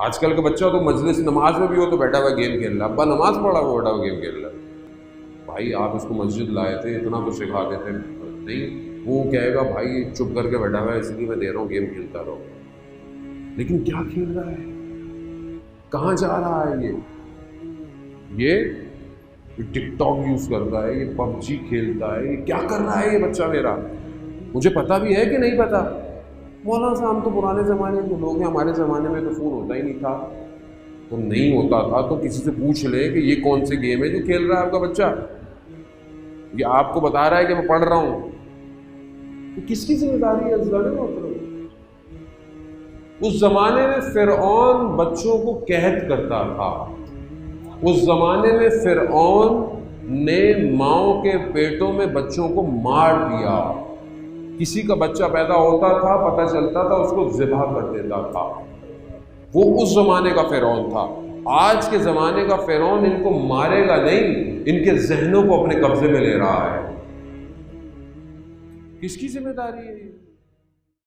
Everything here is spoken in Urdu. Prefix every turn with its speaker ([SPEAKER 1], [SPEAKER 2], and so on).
[SPEAKER 1] آج کل کا بچہ تو مجلس نماز میں بھی ہو تو بیٹھا ہوا گیم کھیل رہا ہے، ابا نماز پڑھا ہوا بیٹھا ہوا گیم کھیل رہا ہے۔ بھائی آپ اس کو مسجد لائے تھے، اتنا تو سکھا دیتے، نہیں وہ کہے گا بھائی چپ کر کے بیٹھا ہوا ہے اس لیے میں دے رہا ہوں گیم کھیلتا رہو۔ لیکن کیا کھیل رہا ہے، کہاں جا رہا ہے یہ ٹک ٹاک یوز کرتا ہے، یہ پب جی کھیلتا ہے، یہ کیا کر رہا ہے یہ بچہ میرا، مجھے پتا بھی ہے کہ نہیں پتا۔ مولانا صاحب ہم تو پرانے زمانے کے لوگ ہیں، ہمارے زمانے میں تو فون ہوتا ہی نہیں تھا، تو نہیں ہوتا تھا تو کسی سے پوچھ لے کہ یہ کون سی گیم ہے جو کھیل رہا ہے آپ کا بچہ، یہ آپ کو بتا رہا ہے کہ میں پڑھ رہا ہوں، تو کس کی ذمہ داری ہے؟ اس زمانے میں فرعون بچوں کو قحط کرتا تھا، اس زمانے میں فرعون نے ماؤں کے پیٹوں میں بچوں کو مار دیا، کسی کا بچہ پیدا ہوتا تھا پتہ چلتا تھا اس کو ذبح کر دیتا تھا، وہ اس زمانے کا فرعون تھا۔ آج کے زمانے کا فرعون ان کو مارے گا نہیں، ان کے ذہنوں کو اپنے قبضے میں لے رہا ہے۔ کس کی ذمہ داری ہے یہ؟